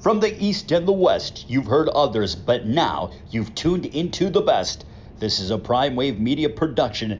From the East and the West, you've heard others, but now you've tuned into the best. This is a PrimeWave Media production.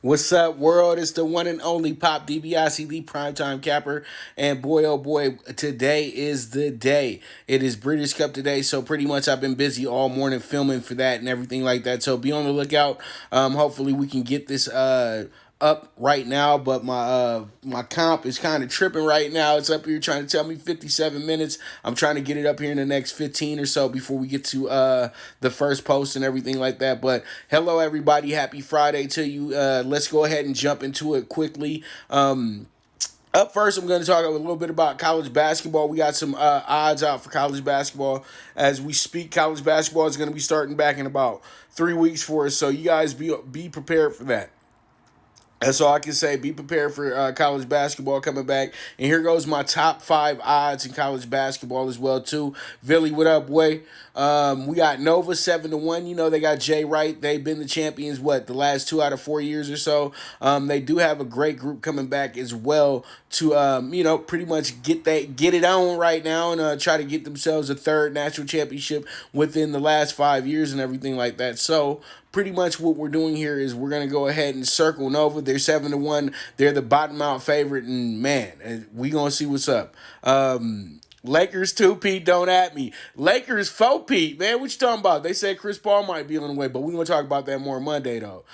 What's up, world? It's the one and only Pop DBIC, the primetime capper. And boy, oh boy, today is the day. It is British Cup today, so pretty much I've been busy all morning filming for that and everything like that. So be on the lookout. Hopefully we can get this up right now, but my comp is kind of tripping right now. It's up here trying to tell me 57 minutes. I'm trying to get it up here in the next 15 or so before we get to the first post and everything like that. But hello everybody, happy Friday to you. Let's go ahead and jump into it quickly. Up first, I'm going to talk a little bit about college basketball. We got some odds out for college basketball as we speak. College basketball is going to be starting back in about 3 weeks for us, so you guys be prepared for that. That's all I can say. Be prepared for college basketball coming back. And here goes my top 5 odds in college basketball as well, too. Billy, what up, boy? We got Nova 7-1. You know, they got Jay Wright. They've been the champions, the last 2 out of 4 years or so. They do have a great group coming back as well to, pretty much get it on right now and try to get themselves a 3rd national championship within the last 5 years and everything like that. So, pretty much what we're doing here is we're going to go ahead and circle Nova. They're 7-1. They're the bottom out favorite, and man, we going to see what's up. Lakers 2-Pete, don't at me. Lakers 4-Pete, man, what you talking about? They said Chris Paul might be on the way, but we're going to talk about that more Monday, though.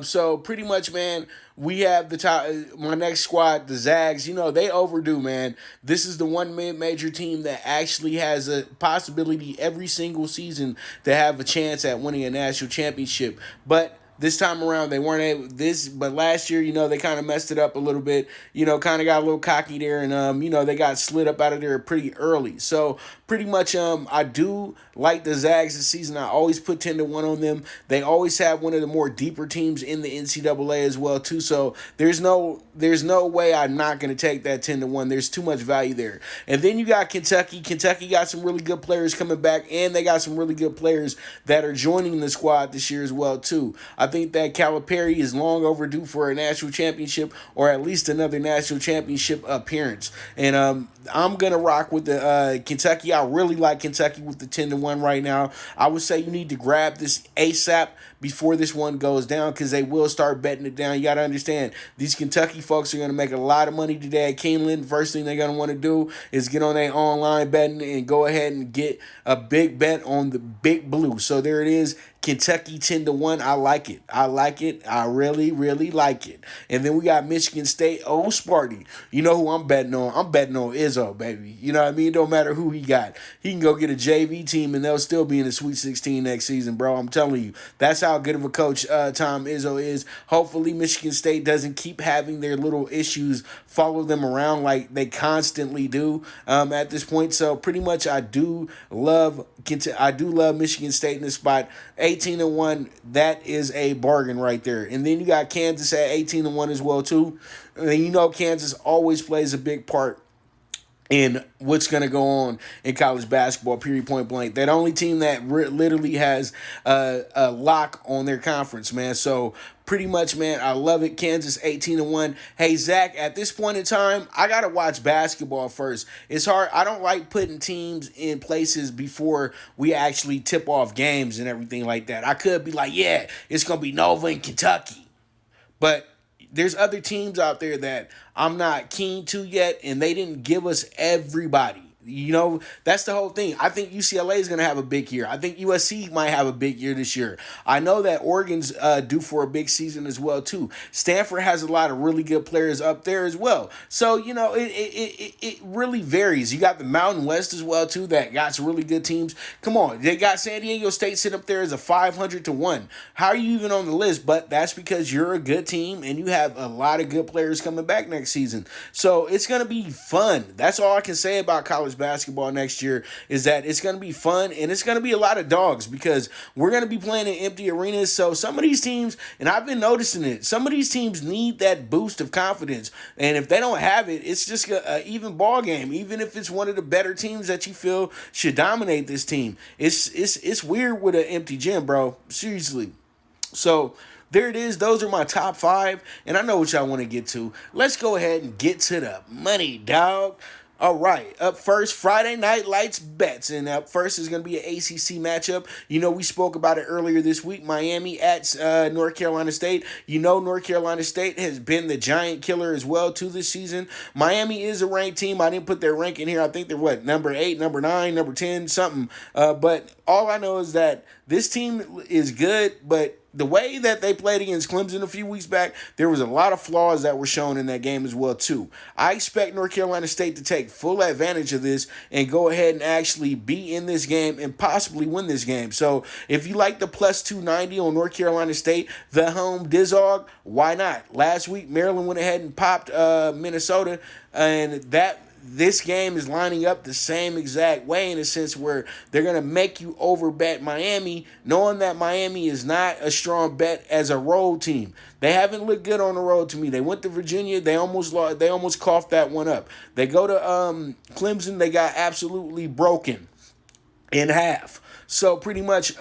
So pretty much, man, we have the top. My next squad, the Zags, they overdue, man. This is the one major team that actually has a possibility every single season to have a chance at winning a national championship. But this time around, they weren't able but last year, they kind of messed it up a little bit, kind of got a little cocky there, and, they got slid up out of there pretty early. So, pretty much, I do like the Zags this season. I always put 10-1 on them. They always have one of the more deeper teams in the NCAA as well, too. So, there's no way I'm not going to take that 10-1. There's too much value there. And then you got Kentucky. Kentucky got some really good players coming back, and they got some really good players that are joining the squad this year as well, too. I think that Calipari is long overdue for a national championship or at least another national championship appearance. And I'm going to rock with the Kentucky. I really like Kentucky with the 10-1 right now. I would say you need to grab this ASAP before this one goes down because they will start betting it down. You got to understand, these Kentucky folks are going to make a lot of money today at Keeneland. First thing they're going to want to do is get on their online betting and go ahead and get a big bet on the Big Blue. So there it is. Kentucky 10-1. I like it. I really, really like it. And then we got Michigan State. Oh, Sparty. You know who I'm betting on? I'm betting on Izzo, baby. You know what I mean? It don't matter who he got. He can go get a JV team and they'll still be in the Sweet 16 next season, bro. I'm telling you. That's how good of a coach Tom Izzo is. Hopefully Michigan State doesn't keep having their little issues follow them around like they constantly do at this point. So pretty much I do love Michigan State in this spot. 18-1, that is a bargain right there. And then you got Kansas at 18-1 as well too. And Kansas always plays a big part in what's going to go on in college basketball, period, point blank. That only team that literally has a lock on their conference, man. So pretty much, man, I love it. Kansas 18-1. Hey, Zach, at this point in time, I got to watch basketball first. It's hard. I don't like putting teams in places before we actually tip off games and everything like that. I could be like, yeah, it's going to be Nova and Kentucky. But there's other teams out there that I'm not keen to yet, and they didn't give us everybody. That's the whole thing. I think UCLA is going to have a big year. I think USC might have a big year this year. I know that Oregon's due for a big season as well too. Stanford has a lot of really good players up there as well. So it really varies. You got the Mountain West as well too that got some really good teams. Come on, they got San Diego State sitting up there as a 500-1. How are you even on the list? But that's because you're a good team and you have a lot of good players coming back next season. So it's going to be fun. That's all I can say about college basketball next year is that it's going to be fun and it's going to be a lot of dogs because we're going to be playing in empty arenas. So some of these teams, and I've been noticing it, some of these teams need that boost of confidence. And if they don't have it, it's just an even ball game. Even if it's one of the better teams that you feel should dominate this team, it's weird with an empty gym, bro. Seriously. So there it is. Those are my top 5, and I know what y'all want to get to. Let's go ahead and get to the money, dog. All right, up first, Friday Night Lights bets. And up first is going to be an ACC matchup. We spoke about it earlier this week. Miami at North Carolina State. North Carolina State has been the giant killer as well too this season. Miami is a ranked team. I didn't put their rank in here. I think they're number 8, number 9, number 10, something. But all I know is that this team is good, but the way that they played against Clemson a few weeks back, there was a lot of flaws that were shown in that game as well, too. I expect North Carolina State to take full advantage of this and go ahead and actually be in this game and possibly win this game. So if you like the plus 290 on North Carolina State, the home Dizog, why not? Last week, Maryland went ahead and popped Minnesota, and this game is lining up the same exact way in a sense where they're going to make you overbet Miami, knowing that Miami is not a strong bet as a road team. They haven't looked good on the road to me. They went to Virginia. They almost lost, they almost coughed that one up. They go to Clemson. They got absolutely broken in half. So pretty much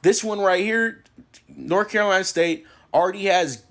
this one right here, North Carolina State already has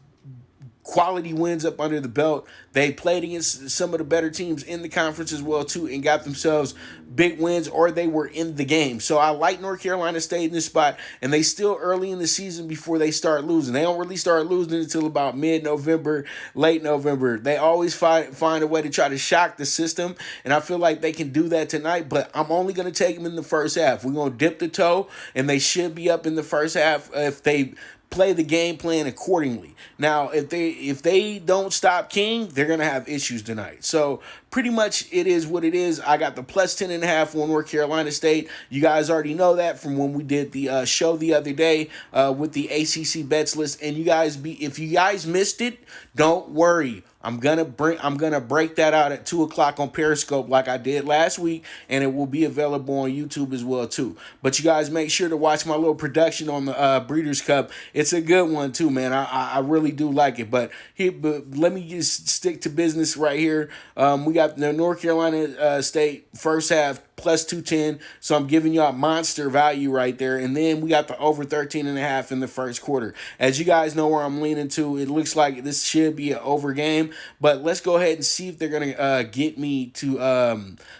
quality wins up under the belt. They played against some of the better teams in the conference as well too and got themselves big wins, or they were in the game. So I like North Carolina State in this spot, and they still early in the season before they start losing. They don't really start losing until about mid-November, late November. They always find a way to try to shock the system, and I feel like they can do that tonight, but I'm only going to take them in the first half. We're going to dip the toe, and they should be up in the first half if they play the game plan accordingly. Now, if they don't stop King, they're going to have issues tonight. So pretty much it is what it is. I got the plus 10.5 on North Carolina State. You guys already know that from when we did the show the other day with the ACC bets list. And if you guys missed it, don't worry. I'm gonna break that out at 2:00 on Periscope like I did last week, and it will be available on YouTube as well too. But you guys make sure to watch my little production on the Breeders' Cup. It's a good one too, man. I really do like it. But let me just stick to business right here. We got the North Carolina State first half plus 210. So I'm giving y'all monster value right there. And then we got the over 13.5 in the first quarter. As you guys know where I'm leaning to, it looks like this should be an over game. But let's go ahead and see if they're going to get me to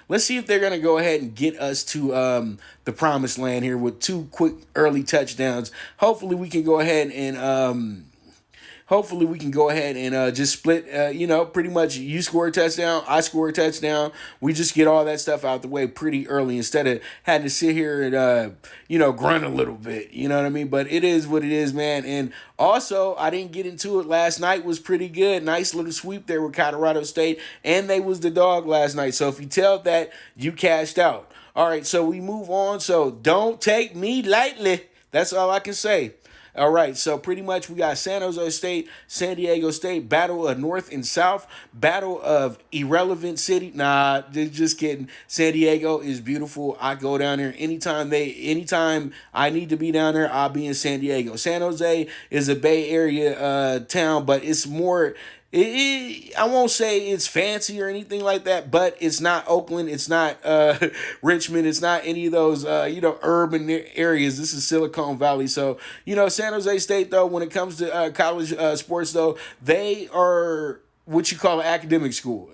let's see if they're going to go ahead and get us to the promised land here with 2 quick early touchdowns. Hopefully we can go ahead and just split, pretty much you score a touchdown, I score a touchdown. We just get all that stuff out the way pretty early instead of having to sit here and, grunt a little bit. You know what I mean? But it is what it is, man. And also, I didn't get into it. Last night was pretty good. Nice little sweep there with Colorado State. And they was the dog last night. So if you tell that, you cashed out. All right, so we move on. So don't take me lightly. That's all I can say. All right, so pretty much we got San Jose State, San Diego State, battle of North and South, battle of irrelevant city. Nah, just kidding. San Diego is beautiful. I go down there anytime I need to be down there, I'll be in San Diego. San Jose is a Bay Area town, but it's more... I won't say it's fancy or anything like that, but it's not Oakland, it's not Richmond, it's not any of those urban areas. This is Silicon Valley. So San Jose State, though, when it comes to college sports, though, they are what you call an academic school.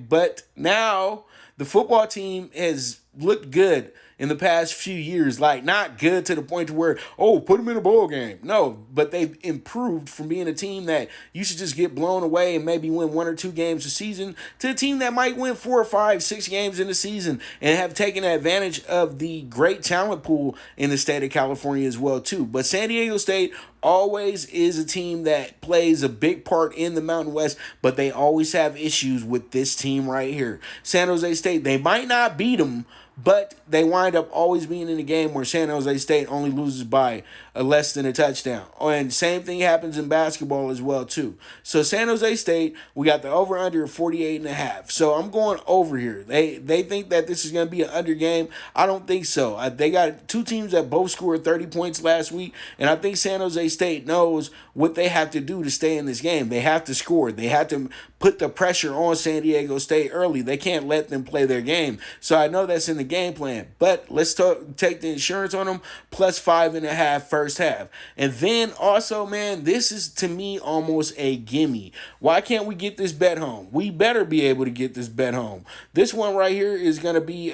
But now the football team has looked good. in the past few years. Like, not good to the point to where, oh, put them in a bowl game. No, but they've improved from being a team that you should just get blown away and maybe win 1 or 2 games a season to a team that might win 4 or 5, 6 games in the season and have taken advantage of the great talent pool in the state of California as well too. But San Diego State always is a team that plays a big part in the Mountain West, but they always have issues with this team right here. San Jose State, they might not beat them, but they wind up always being in a game where San Jose State only loses by less than a touchdown. And same thing happens in basketball as well, too. So San Jose State, we got the over-under of 48.5. So I'm going over here. They think that this is going to be an under game. I don't think so. They got 2 teams that both scored 30 points last week, and I think San Jose State knows what they have to do to stay in this game. They have to score. They have to put the pressure on San Diego State early. They can't let them play their game. So I know that's in the game plan. But let's take the insurance on them, plus 5.5 first half. And then also, man, this is to me almost a gimme. Why can't we get this bet home? We better be able to get this bet home. This one right here is going to be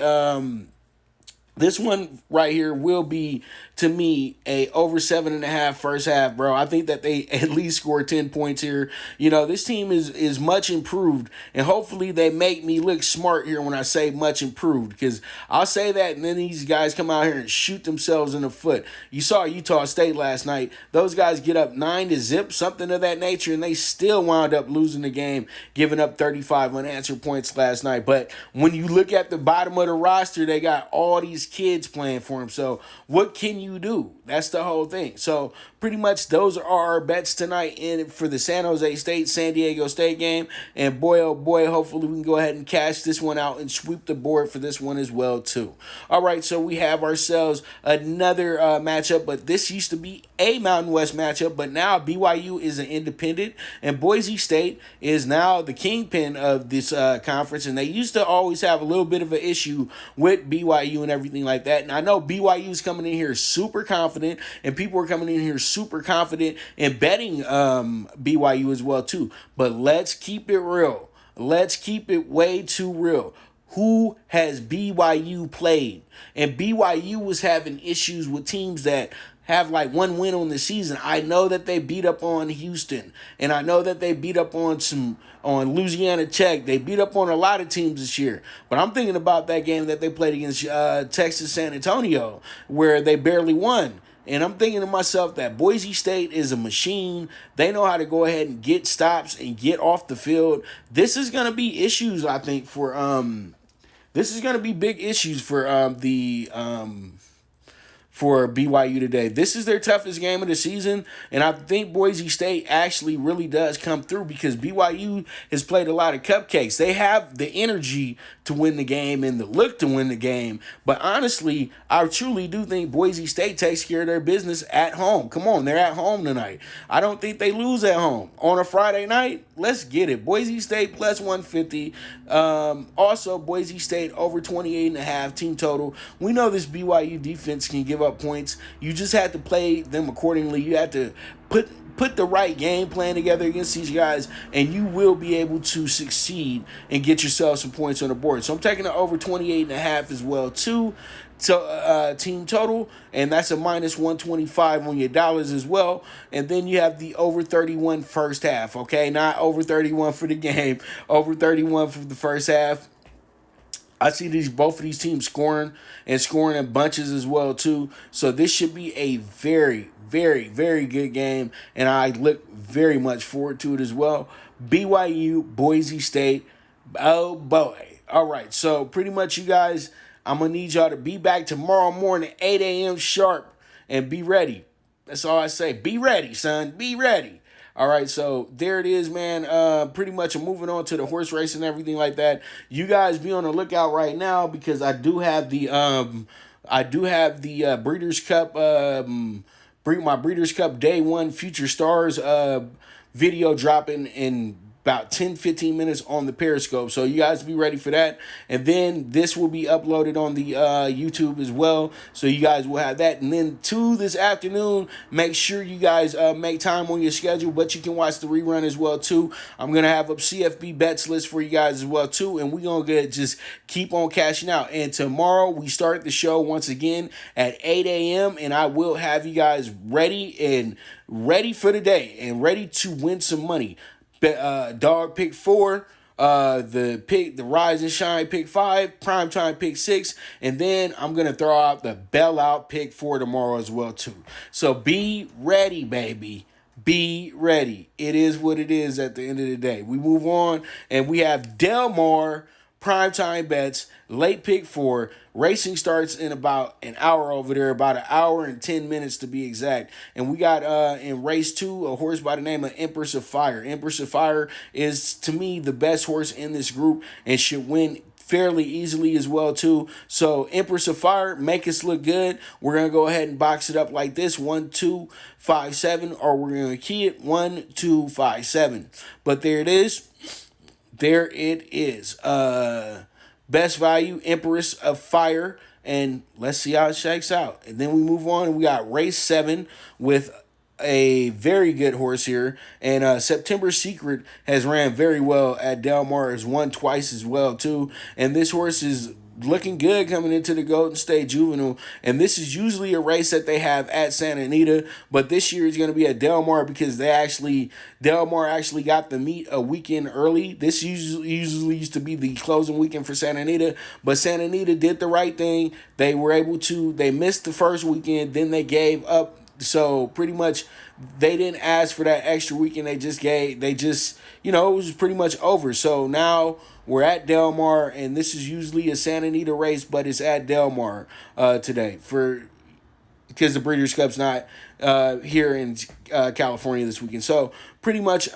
this one right here will be, to me, a over 7.5 first half, bro. I think that they at least score 10 points here. You know, this team is much improved, and hopefully they make me look smart here when I say much improved, because I'll say that, and then these guys come out here and shoot themselves in the foot. You saw Utah State last night. Those guys get up 9-0, something of that nature, and they still wound up losing the game, giving up 35 unanswered points last night. But when you look at the bottom of the roster, they got all these kids playing for them. So what can you do? That's the whole thing. So pretty much those are our bets tonight in for the San Jose State San Diego State game. And boy, oh boy, hopefully we can go ahead and cash this one out and sweep the board for this one as well too. All right, so we have ourselves another matchup, but this used to be a Mountain West matchup, but now BYU is an independent, and Boise State is now the kingpin of this conference, and they used to always have a little bit of an issue with BYU and everything like that. And I know BYU is coming in here super confident, and people are coming in here super confident in betting BYU as well too. But let's keep it real. Let's keep it way too real. Who has BYU played? And BYU was having issues with teams that have like 1 win on the season. I know that they beat up on Houston, and I know that they beat up on Louisiana Tech. They beat up on a lot of teams this year. But I'm thinking about that game that they played against Texas San Antonio, where they barely won. And I'm thinking to myself that Boise State is a machine. They know how to go ahead and get stops and get off the field. This is going to be issues, I think, for this is going to be big issues for for BYU today. This is their toughest game of the season, and I think Boise State actually really does come through because BYU has played a lot of cupcakes. They have the energy to win the game and the look to win the game, but honestly, I truly do think Boise State takes care of their business at home. Come on, they're at home tonight. I don't think they lose at home. On a Friday night, let's get it. Boise State plus 150. Also, Boise State over 28.5 team total. We know this BYU defense can give up points. You just have to play them accordingly. You have to put the right game plan together against these guys, and you will be able to succeed and get yourself some points on the board. So I'm taking it over 28.5 as well too. So team total, and that's a minus 125 on your dollars as well. And then you have the over 31 first half, okay? Not over 31 for the game, over 31 for the first half. I see both of these teams scoring in bunches as well too. So this should be a very, very, very good game, and I look very much forward to it as well. BYU, Boise State, oh boy. All right, so pretty much you guys, I'm going to need y'all to be back tomorrow morning, 8 a.m. sharp, and be ready. That's all I say. Be ready, son. Be ready. All right, so there it is, man. Pretty much I'm moving on to the horse race and everything like that. You guys be on the lookout right now because I do have the Breeders' Cup, my Breeders' Cup Day 1 Future Stars video dropping in about 10-15 minutes on the Periscope. So you guys be ready for that. And then this will be uploaded on the YouTube as well. So you guys will have that. And then this afternoon, make sure you guys make time on your schedule, but you can watch the rerun as well too. I'm going to have a CFB bets list for you guys as well too. And we're going to just keep on cashing out. And tomorrow we start the show once again at 8 a.m. And I will have you guys ready for the day and ready to win some money. Dog pick 4, the Rise and Shine pick 5, Primetime pick 6, and then I'm gonna throw out the bailout pick 4 tomorrow as well too. So be ready, baby. Be ready. It is what it is at the end of the day. We move on, and we have Del Mar Primetime bets, late pick 4. Racing starts in about an hour over there, about an hour and 10 minutes to be exact. And we got in race 2 a horse by the name of Empress of Fire. Empress of Fire is, to me, the best horse in this group and should win fairly easily as well too. So Empress of Fire, make us look good. We're gonna go ahead and box it up like this: 1, 2, 5, 7, or we're gonna key it 1, 2, 5, 7. But there it is. There it is. Best value, Empress of Fire. And let's see how it shakes out. And then we move on, and we got race 7 with a very good horse here. And September Secret has ran very well at Del Mar. Has won twice as well too. And this horse is looking good coming into the Golden State Juvenile. And this is usually a race that they have at Santa Anita, but this year is going to be at Del Mar because Del Mar actually got the meet a weekend early. This usually used to be the closing weekend for Santa Anita, but Santa Anita did the right thing. They missed the first weekend, then they gave up. So pretty much they didn't ask for that extra weekend. It was pretty much over. So now we're at Del Mar, and this is usually a Santa Anita race, but it's at Del Mar today because the Breeders' Cup's not here in California this weekend. So pretty much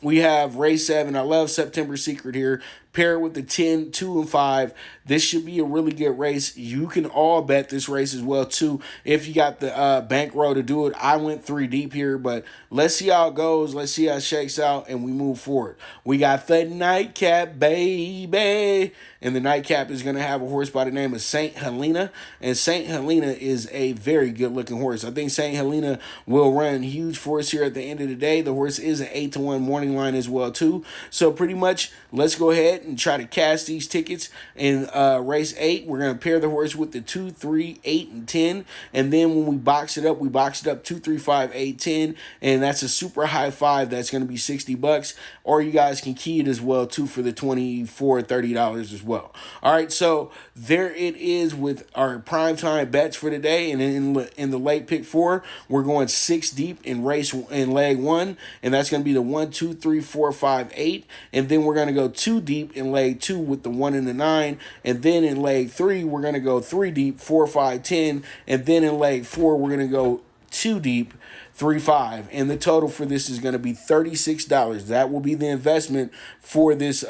we have race 7. I love September Secret here. Pair it with the 10, 2, and 5. This should be a really good race. You can all bet this race as well, too, if you got the bankroll to do it. I went 3 deep here, but let's see how it goes. Let's see how it shakes out, and we move forward. We got the Nightcap, baby. And the Nightcap is going to have a horse by the name of St. Helena. And St. Helena is a very good-looking horse. I think St. Helena will run huge for us here at the end of the day. The horse is an 8-1 morning line as well, too. So pretty much, let's go ahead and try to cash these tickets in race 8. We're going to pair the horse with the 2, 3, 8, and 10. And then when we box it up 2, 3, 5, 8, 10. And that's a super high 5. That's going to be $60. Or you guys can key it as well, too, for the $24, $30 as well. All right, so there it is with our primetime bets for today. And in the late pick 4, we're going 6 deep in leg 1. And that's going to be the 1, 2, 3, 4, 5, 8. And then we're going to go 2 deep in leg 2 with the 1 and the 9. And then in leg 3, we're going to go 3 deep, 4, 5, 10. And then in leg 4, we're going to go 2 deep, 3, 5. And the total for this is going to be $36. That will be the investment for this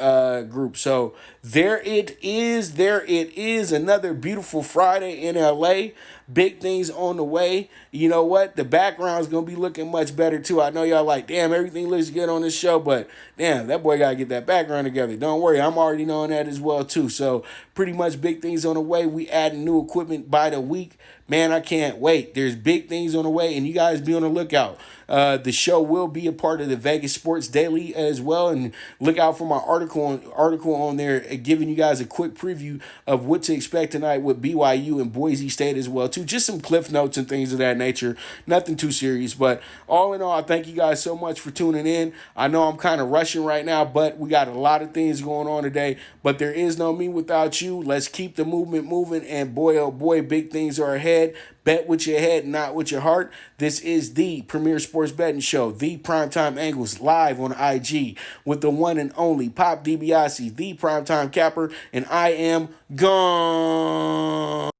group. So there it is. There it is. Another beautiful Friday in LA. Big things on the way. You know what? The background is going to be looking much better, too. I know y'all like, damn, everything looks good on this show, but damn, that boy got to get that background together. Don't worry. I'm already knowing that as well, too. So pretty much big things on the way. We adding new equipment by the week. Man, I can't wait. There's big things on the way, and you guys be on the lookout. The show will be a part of the Vegas Sports Daily as well, and look out for my article on there giving you guys a quick preview of what to expect tonight with BYU and Boise State as well too. Just some cliff notes and things of that nature. Nothing too serious, but all in all, I thank you guys so much for tuning in. I know I'm kind of rushing right now, but we got a lot of things going on today, but there is no me without you. Let's keep the movement moving, and boy, oh boy, big things are ahead. Bet with your head, not with your heart. This is the premier sports betting show, the Primetime Angles, live on IG with the one and only Pop DiBiase, the Primetime Capper, and I am gone.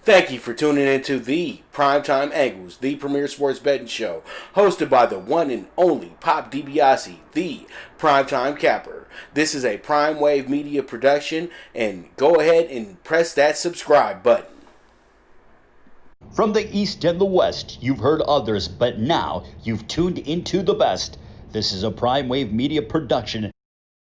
Thank you for tuning into the Primetime Angles, the premier sports betting show, hosted by the one and only Pop DiBiase, the Primetime Capper. This is a PrimeWave media production, and go ahead and press that subscribe button. From the East and the West, you've heard others, but now you've tuned into the best. This is a PrimeWave media production.